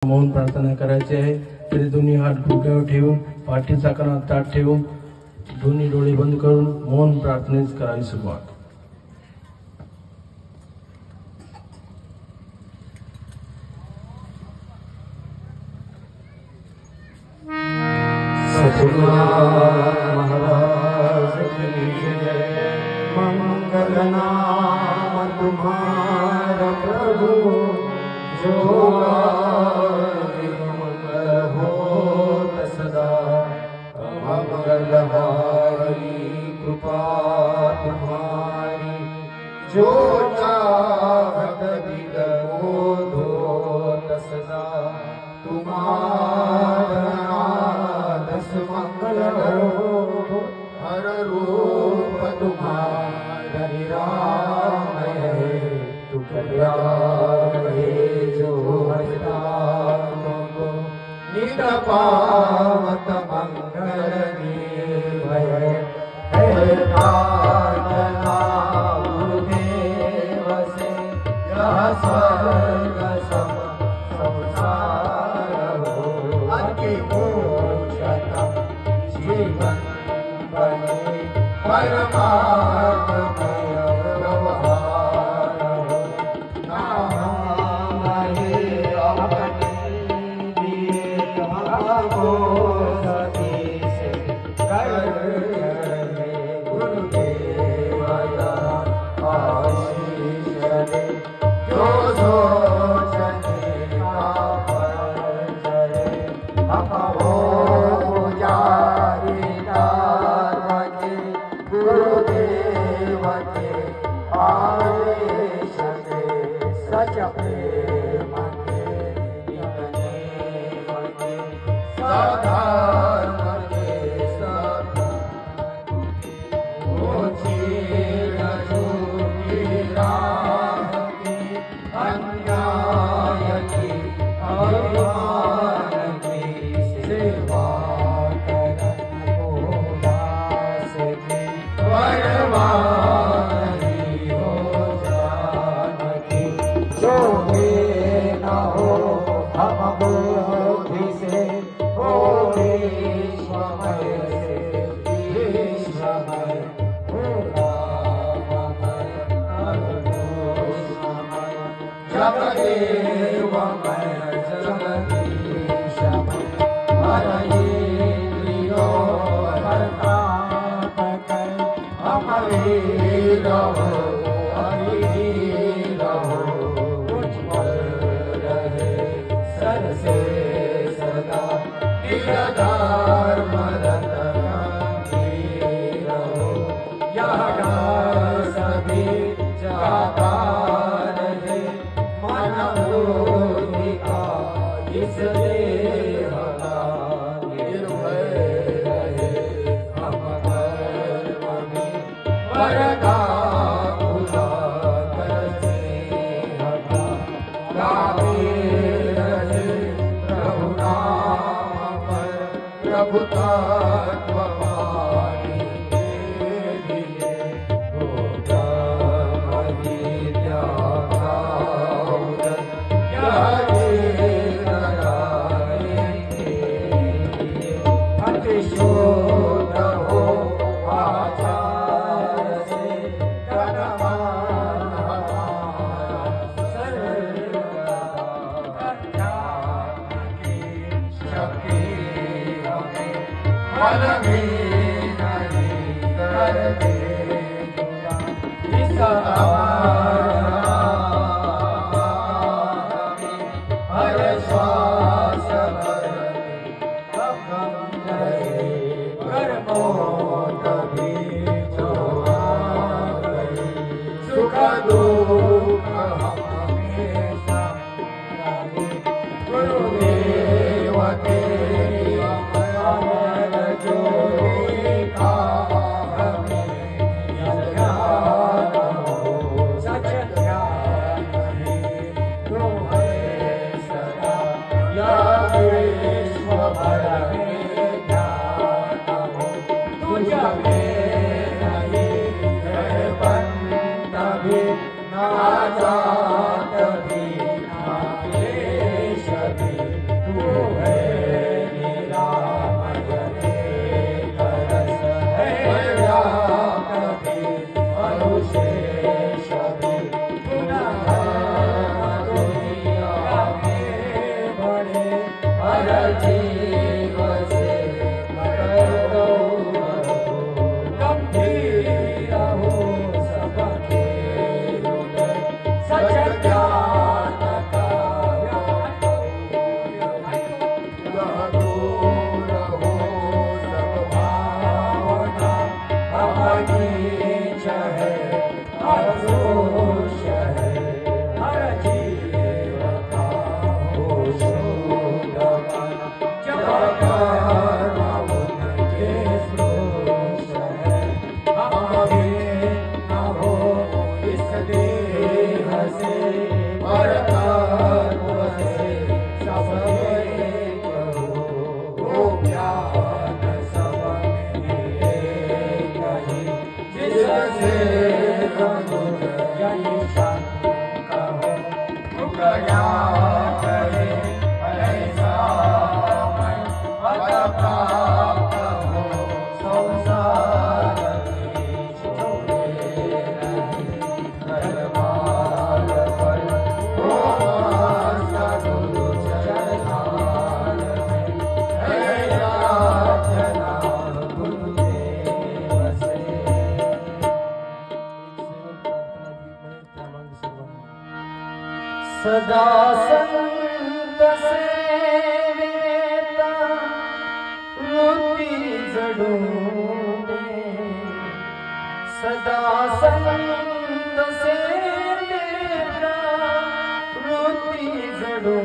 मौन प्रार्थना करायची आहे। तरी दोन्ही हात डोक्यावर ठेवून पाठीचा कणा ताठ ठेवून दोन्ही डोळे बंद करून मौन प्रार्थनेस करावी सुरुवात। महाराज की जय। मंगल नाम तुम्हारा प्रभु, जो मंगल होत सदा। मंगलहारी कृपा तुम्हारी, जो चाहत दिल को धोत सदा। तुम्हारा दस मंगल हो, हर रूप तुम्हारा निरामय है। तु कृपया है जो तुमको नित पावत मंगल निर्भय। प्रार्थना गुरुदेव से, यह स्वर्ग संसार हो। अति पूछता जीवन बने, परमात्मय व्यवहार हो। नाम है अपने दिए हमको सती से, कर गुरुदेव आशीष दे। जो सोचने का फल चले, हम हो पुजारी गुरुदेव के आदेश से। सच प्रेम के इतने मने, सधर्म के साधु ऊंची झूठी राह की, अन्याय की अभिमान की सेवा करन को दास की। परवानी हो जानकी, जो भी न हो हम बुद्धि से, हो विश्वमय से विश्वमय। हो राममय अनुष्मय, जगदेवमय जगदीशमय। हर इंद्रियो प्रताप कर, हम वीर हो अधीर हो। मुझ पर रहे सर से सदा, निरधर्म रत गंभीर हो। यह सभी जाता रहे, मन बुद्धि का इस देह का निर्भय रहे। हम कर्म में वरदा खुदा कर स्नेह का, गावे रहे प्रभु नाम पर। प्रभुता पाने के लिए हो ब्रह्म विद्या का उदय। यह के लिए अति शुद्ध हो आचार से। तन मन हमारा सर्वदा, अध्यात्म की शक्ति हमें मन में नहीं कर दे जुड़ा। इस हर श्वास भर कर्मो तभी जो आ गए। सुख दुख हमेशा गुरुदेव तेरी अमर ज्योति का हमें ज्ञान हो। सच ज्ञान है तो है सदा, यह विश्व भर में ज्ञान हो। तुझ में नहीं है बंद भी, ना जात भी ना देश भी। सदा संत सेवेता वृत्ती जडू दे सदा संत सेवेता वृत्ती जडू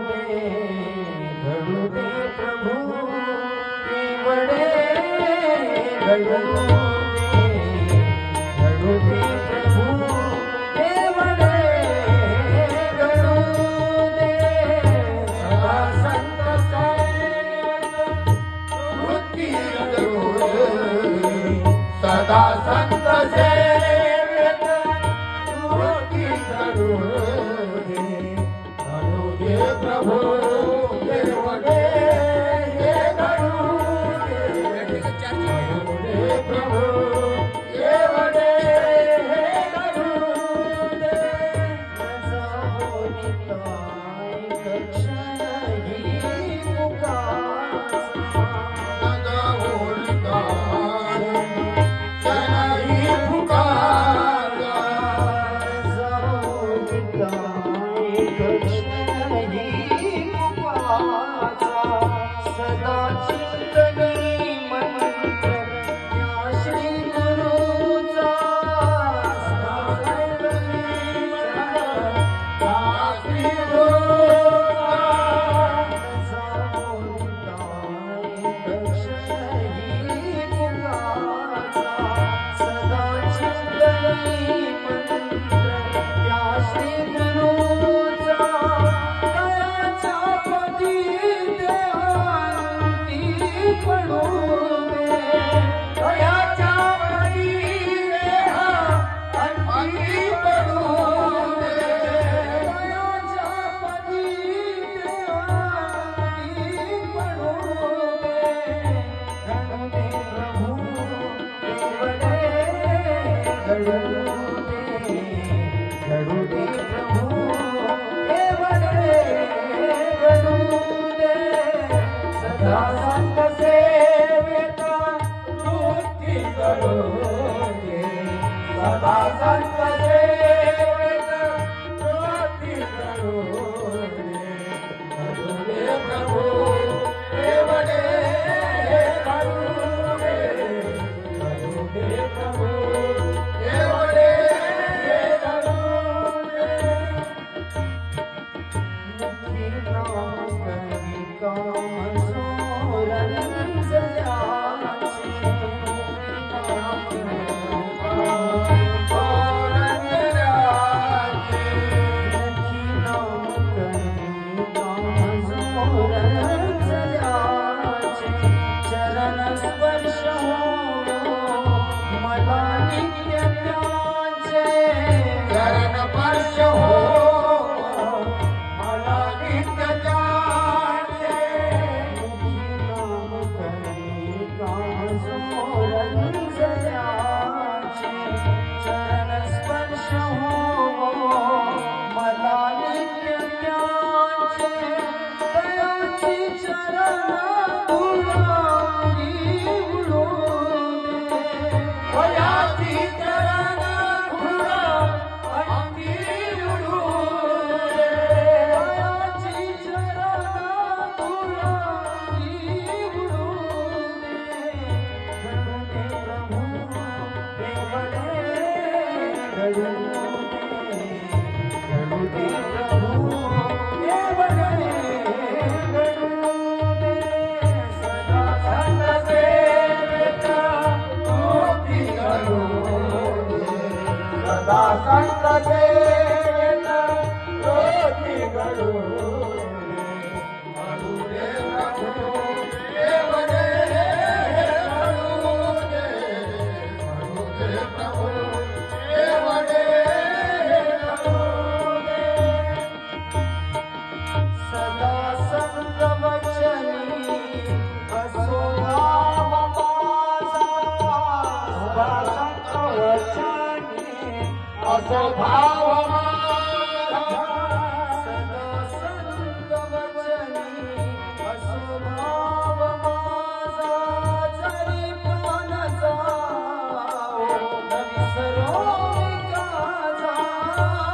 दे घडू दे प्रभू वडे घडू दे घडू दे प्रभू वडे घडू दे सदा संत सेवेता वृत्ती जडू दे सदा संत सेवेता वृत्ती जडू दे घडू दे प्रभू वडे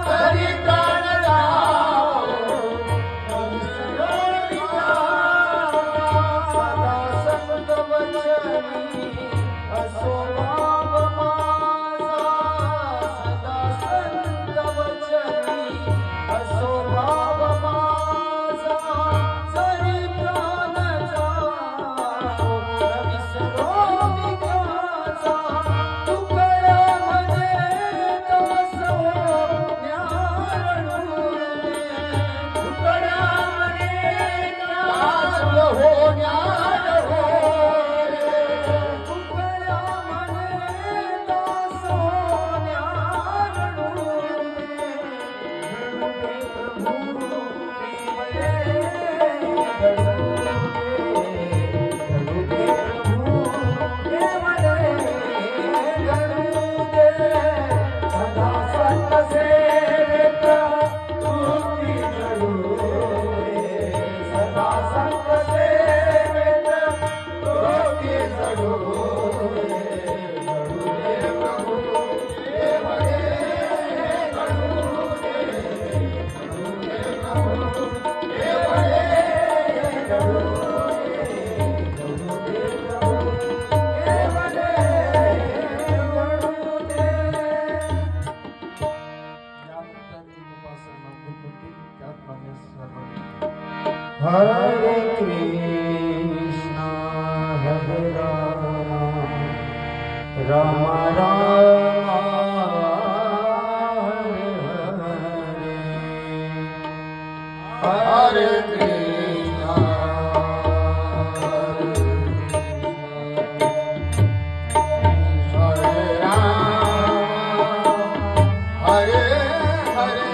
हरि प्राण Hare Krishna, Hare Rama, Rama Rama, Hare Hare, Hare Krishna, Hare Rama, Hare Hare,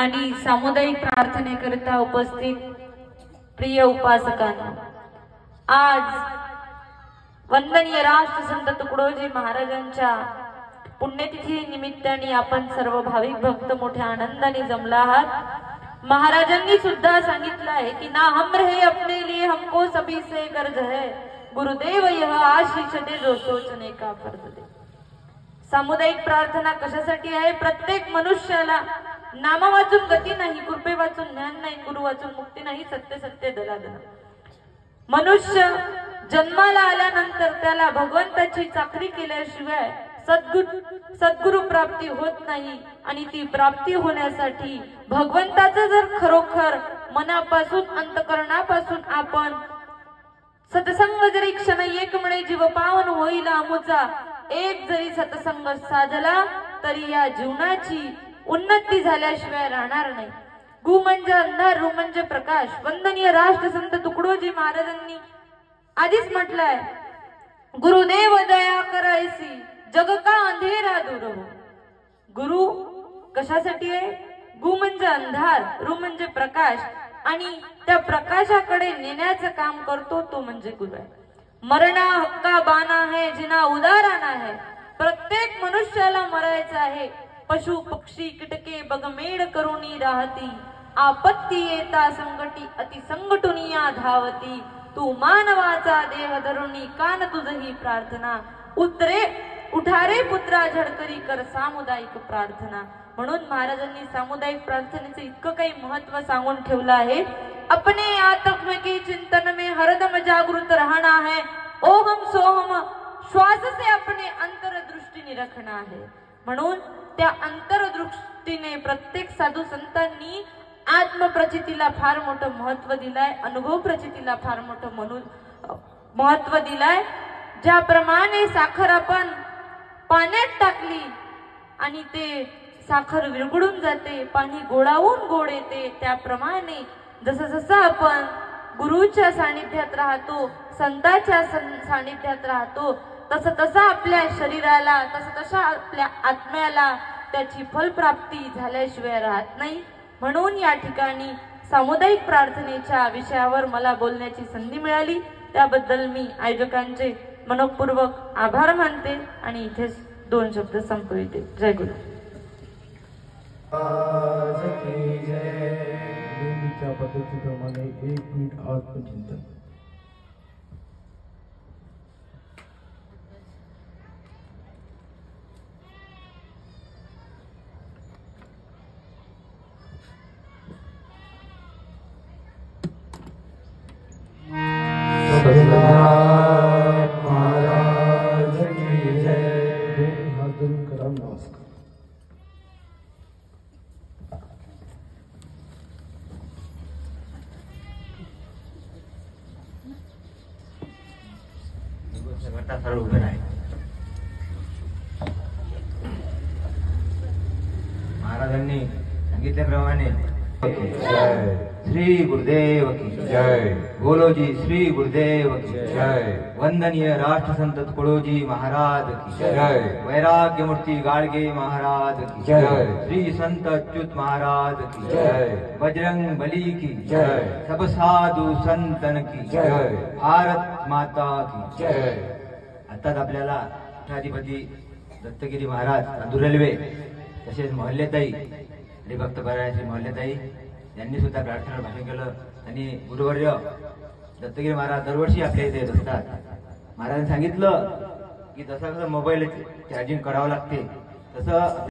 आणि सामुदायिक प्रार्थनेकरिता उपस्थित प्रिय उपासकांनो, आज वंदनीय राष्ट्रसंत तुकडोजी महाराजांच्या पुण्यतिथी निमित्ताने आपण सर्व भाविक भक्त मोठ्या आनंदाने जमला आहात। महाराजांनी सुद्धा सांगितलं आहे की ना हम रहे अपने लिए हमको सभी से गर्ज है, गुरुदेव यह आशीष दे जो सोचने का फर्ज दे। सामुदायिक प्रार्थना कशासाठी आहे? प्रत्येक मनुष्याला नाम वाचून गती नाही, कृपे वाचून ज्ञान नाही, गुरु वाचून मुक्ती नाही, सत्य सत्य दलादल। मनुष्य जन्माला आल्यानंतर त्याला भगवंताची चाकरी केल्याशिवाय सद्गुरु प्राप्ती होत नाही। आणि ती प्राप्ती होण्यासाठी भगवंताचं जर खरोखर मनापासून अंतकरणापासून आपण सत्संग जरी क्षण एक म्हणे जीव पावन होईल आमुचा, एक जरी सत्संग साधला तरी या जीवनाची उन्नती झाल्याशिवाय राहणार नाही। गु म्हणजे अंधार, रु म्हणजे प्रकाश। वंदनीय राष्ट्रसंत तुकडोजी महाराजांनी आधीच म्हटलंय, गुरुदेव दया कर ऐसी जग का अंधेरा दूर हो। गुरु कशासाठी आहे? गु म्हणजे अंधार, रु म्हणजे प्रकाश, आणि त्या प्रकाशाकडे नेण्याचं काम करतो तो म्हणजे गुरु आहे। मरणा हक्का बाना है जिना उदाराना है, प्रत्येक मनुष्याला मरायचं आहे। पशु पक्षी कीटके बगमेड करुणी राहती, आपत्ती येता संकटी अति संकटुनिया धावती। तू मानवाचा देह धरुणी कान तुझही प्रार्थना, उठारे पुत्रा झडकरी कर सामुदायिक प्रार्थना। म्हणून महाराजांनी सामुदायिक प्रार्थनेचं इतकं काही महत्व सांगून ठेवलं आहे। अपने आत्म के चिंतन में हरदम जागृत रहना है, ओहम सोहम श्वास से अपने अंतरदृष्टी निरखना है। म्हणून त्या अंतरदृष्टीने प्रत्येक साधू संतांनी आत्मप्रचितीला फार मोठं महत्व दिलाय, अनुभव प्रचितीला फार मोठं महत्व दिलाय। ज्याप्रमाणे साखर आपण पाण्यात टाकली आणि ते साखर विरघळून जाते, पाणी गोडावून गोड येते, त्याप्रमाणे जसं जसं आपण गुरुच्या सानिध्यात राहतो, संतांच्या सानिध्यात राहतो, तसं तसं आपल्या शरीराला, तसं तसं आपल्या आत्म्याला त्याची फलप्राप्ती झाल्याशिवाय राहत नाही। म्हणून या ठिकाणी सामुदायिक प्रार्थनेच्या विषयावर मला बोलण्याची संधी मिळाली, त्याबद्दल मी आयोजकांचे मनपूर्वक आभार मानते आणि इथेच 2 शब्द संपविते। जय गुरु। नेहमीच्या पद्धतीप्रमाणे 1 मिनिट आत्मचिंतन। महाराज की जय। दोन्ही हात जोडून करा नमस्कार। सरळ उभे राहा। महाराजांनी सांगितल्याप्रमाणे श्री गुरुदेव की जय। बोलो जी श्री गुरुदेव की जय। वंदनीय राष्ट्रसंत तुकडोजी महाराज की जय। वैराग्य मूर्ती गाडगे महाराज की जय। श्री संत अच्युत महाराज की जय। बजरंग बली की जय। सब साधू संतन की जय। भारत माता की जय। आताच आपल्याला पीठाधिपती दत्तगिरी महाराज अंदुरेल्वे, तसेच मोहल्लेताई हरिभक्त परायण श्री मोहल्लेताई यांनी सुद्धा प्रार्थनेवर भाषण केलं। आणि गुरुवर्य दत्तगिरी महाराज दरवर्षी आपल्या इथे येत असतात। महाराजांनी सांगितलं की जसं मोबाईल चार्जिंग करावं लागते तसं